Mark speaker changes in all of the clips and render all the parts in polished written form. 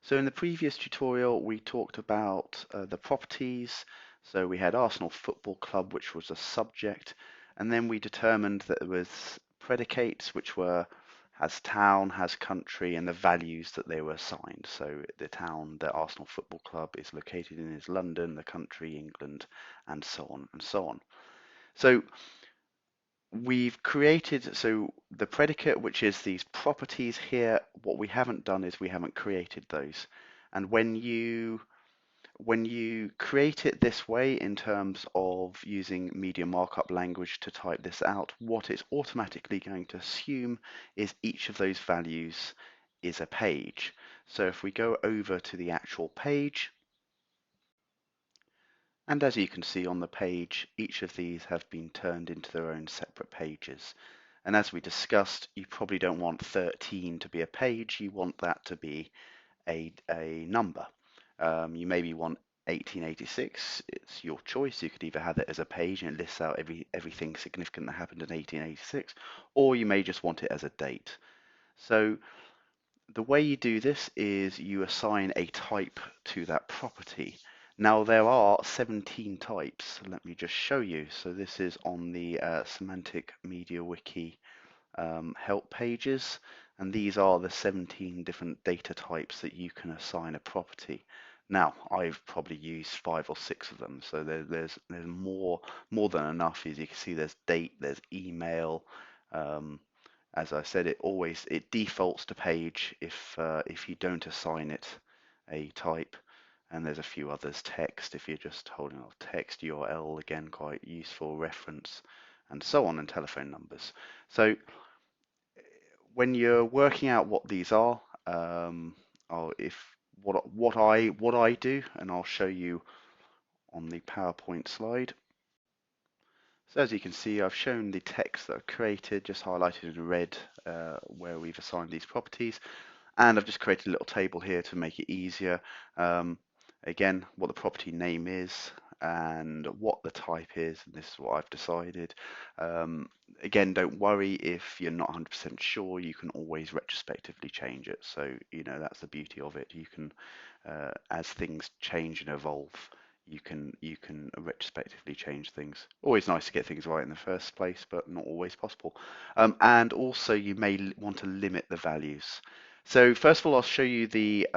Speaker 1: So in the previous tutorial, we talked about the properties. So we had Arsenal Football Club, which was a subject, and then we determined that there was predicates, which were has town, has country, and the values that they were assigned. So the town that Arsenal Football Club is located in is London, the country, England, and so on and so on. So we've created, so the predicate, which is these properties here, what we haven't done is we haven't created those. And when you create it this way in terms of using media markup language to type this out, what it's automatically going to assume is each of those values is a page. So if we go over to the actual page, and as you can see on the page, each of these have been turned into their own separate pages. And as we discussed, you probably don't want 13 to be a page, you want that to be a number. You maybe want 1886, it's your choice. You could either have it as a page and it lists out everything significant that happened in 1886, or you may just want it as a date. So the way you do this is you assign a type to that property. Now there are 17 types. Let me just show you. So this is on the Semantic MediaWiki help pages, and these are the 17 different data types that you can assign a property. Now, I've probably used 5 or 6 of them, so there's more than enough. As you can see, there's date, there's email. As I said, it defaults to page if you don't assign it a type, and there's a few others. Text, if you're just holding off text, URL, again quite useful reference, and so on, and telephone numbers. So when you're working out what these are, if what I do, and I'll show you on the PowerPoint slide. So as you can see, I've shown the text that I've created, just highlighted in red where we've assigned these properties, and I've just created a little table here to make it easier. Again, what the property name is and what the type is, and this is what I've decided. Again, don't worry if you're not 100% sure, you can always retrospectively change it. So, that's the beauty of it. You can, as things change and evolve, you can retrospectively change things. Always nice to get things right in the first place, but not always possible. And also, you may want to limit the values. So first of all, I'll show you the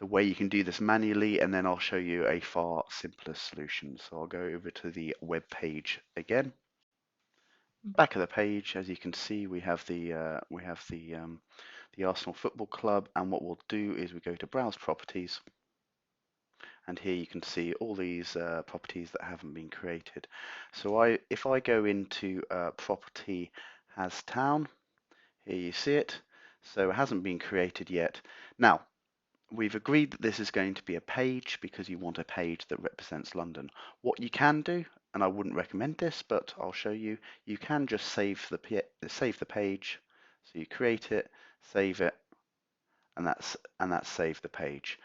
Speaker 1: the way you can do this manually, and then I'll show you a far simpler solution. So I'll go over to the web page again. Back of the page, as you can see, we have the Arsenal Football Club, and what we'll do is we go to Browse Properties, and here you can see all these properties that haven't been created. So if I go into Property Has Town, here you see it. So it hasn't been created yet. Now, we've agreed that this is going to be a page because you want a page that represents London. What you can do, and I wouldn't recommend this, but I'll show you, you can just save the page. So you create it, save it, and that's save the page.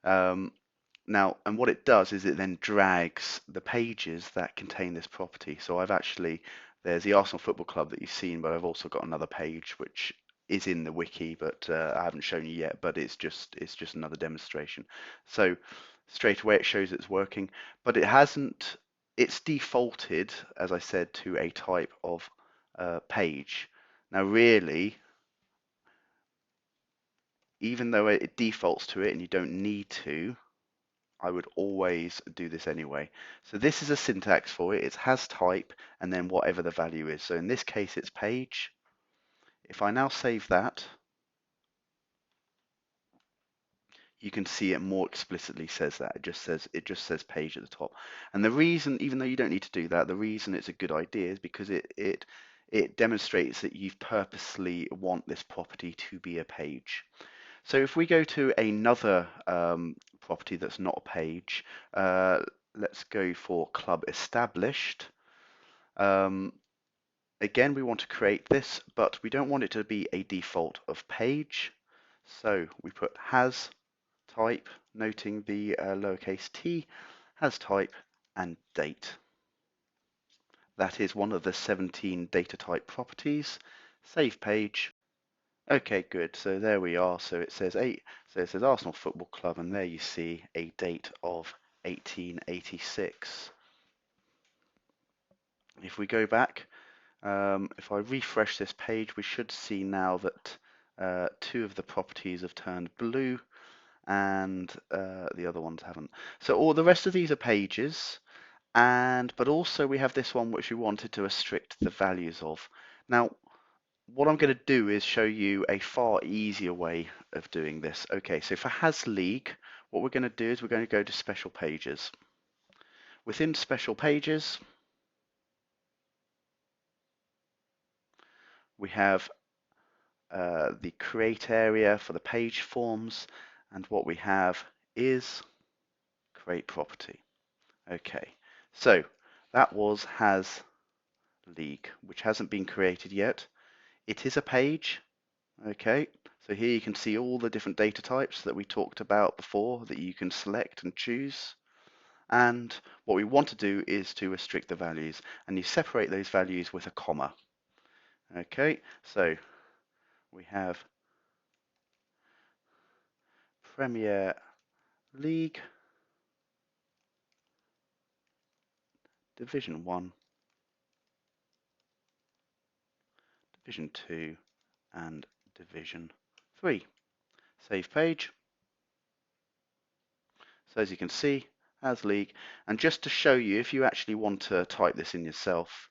Speaker 1: Now, and what it does is it then drags the pages that contain this property. So there's the Arsenal Football Club that you've seen, but I've also got another page which is in the wiki, but I haven't shown you yet, but it's just another demonstration. So straight away it shows it's working, but it's defaulted, as I said, to a type of page. Now really, even though it defaults to it and you don't need to, I would always do this anyway. So this is a syntax for it. It has type and then whatever the value is. So in this case, it's page. If I now save that, you can see it more explicitly says that. It just says page at the top. And the reason, even though you don't need to do that, the reason it's a good idea is because it demonstrates that you've purposely want this property to be a page. So if we go to another property that's not a page, let's go for club established. Again, we want to create this, but we don't want it to be a default of page. So we put has type, noting the lowercase t, has type, and date. That is one of the 17 data type properties. Save page. Okay, good. So there we are. So it says Arsenal Football Club, and there you see a date of 1886. If we go back, if I refresh this page, we should see now that two of the properties have turned blue and the other ones haven't. So all the rest of these are pages, but also we have this one which we wanted to restrict the values of. Now, what I'm going to do is show you a far easier way of doing this. Okay, so for Has League, what we're going to do is we're going to go to Special Pages. Within Special Pages, we have the Create area for the page forms, and what we have is Create Property. Okay, so that was Has League, which hasn't been created yet. It is a page. Okay, so here you can see all the different data types that we talked about before that you can select and choose. And what we want to do is to restrict the values, and you separate those values with a comma. Okay, so we have Premier League, Division 1, Division 2, and Division 3. Save page. So as you can see, Has League. And just to show you, if you actually want to type this in yourself,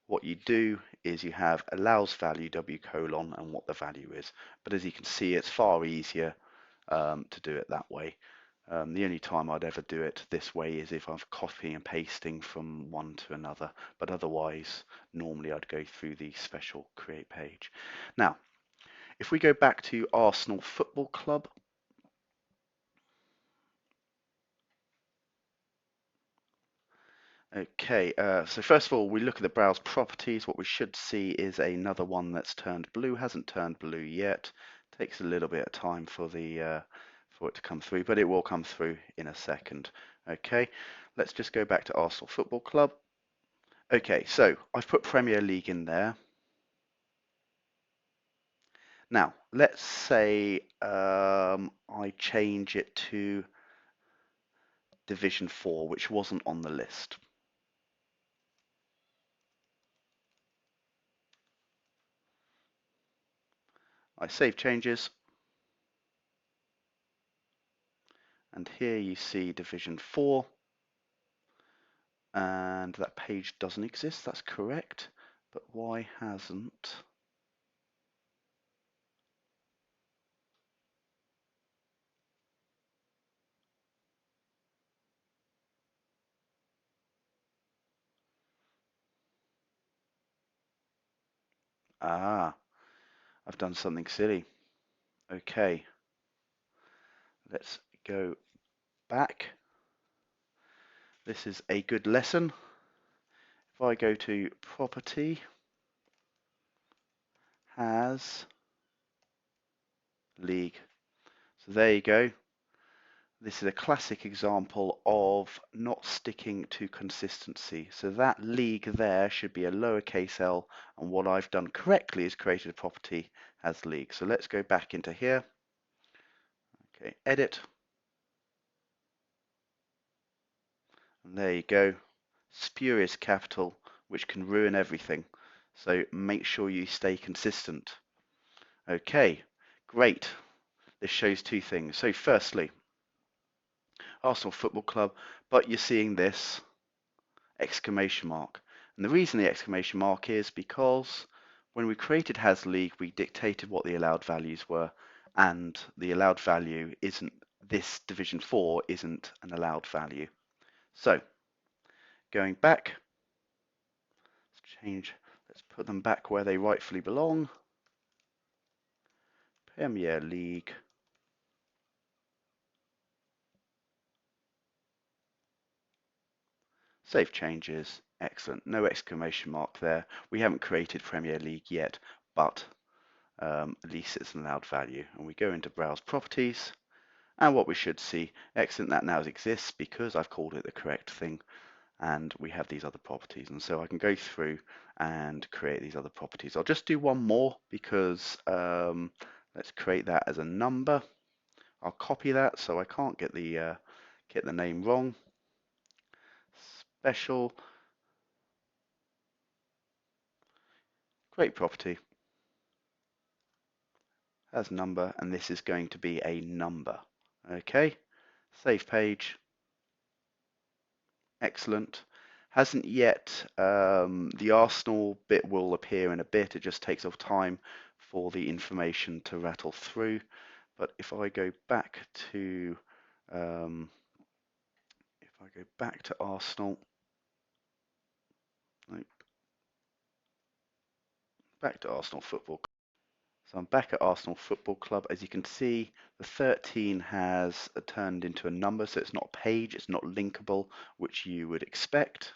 Speaker 1: what you do is you have allows value W colon and what the value is. But as you can see, it's far easier to do it that way. The only time I'd ever do it this way is if I'm copying and pasting from one to another. But otherwise, normally I'd go through the special create page. Now, if we go back to Arsenal Football Club, okay, so first of all, we look at the browse properties. What we should see is another one that's turned blue. Hasn't turned blue yet. Takes a little bit of time for it to come through, but it will come through in a second. Okay, let's just go back to Arsenal Football Club. Okay, so I've put Premier League in there. Now, let's say I change it to Division 4, which wasn't on the list. I save changes, and here you see Division 4, and that page doesn't exist, that's correct, but why hasn't? Ah, I've done something silly. Okay, let's go back. This is a good lesson. If I go to Property, Has League. So there you go. This is a classic example of not sticking to consistency. So that league there should be a lowercase l, and what I've done correctly is created a property as league. So let's go back into here. Okay, edit. And there you go. Spurious capital, which can ruin everything. So make sure you stay consistent. Okay, great. This shows two things. So firstly, Arsenal Football Club, but you're seeing this exclamation mark. And the reason the exclamation mark is because when we created Has League, we dictated what the allowed values were, and the allowed value isn't, this Division 4 isn't an allowed value. So going back, let's put them back where they rightfully belong. Premier League. Save changes. Excellent. No exclamation mark there. We haven't created Premier League yet, but at least it's an allowed value. And we go into Browse Properties, and what we should see, excellent, that now exists because I've called it the correct thing. and we have these other properties. And so I can go through and create these other properties. I'll just do one more because let's create that as a number. I'll copy that so I can't get the name wrong. Special, create property as number, and this is going to be a number. Okay, save page. Excellent. Hasn't yet, the Arsenal bit will appear in a bit. It just takes off time for the information to rattle through. But if I go back to Arsenal, no, back to Arsenal Football. So I'm back at Arsenal Football Club. As you can see, the 13 has turned into a number, so it's not a page, it's not linkable, which you would expect.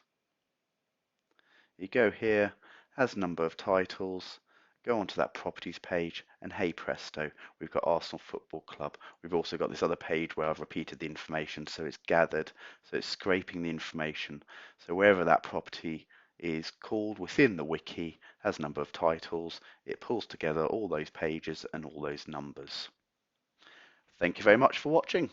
Speaker 1: You go here, has number of titles, go onto that properties page, and hey presto, we've got Arsenal Football Club. We've also got this other page where I've repeated the information, so it's gathered, so it's scraping the information. So wherever that property is called within the wiki, has number of titles, it pulls together all those pages and all those numbers. Thank you very much for watching.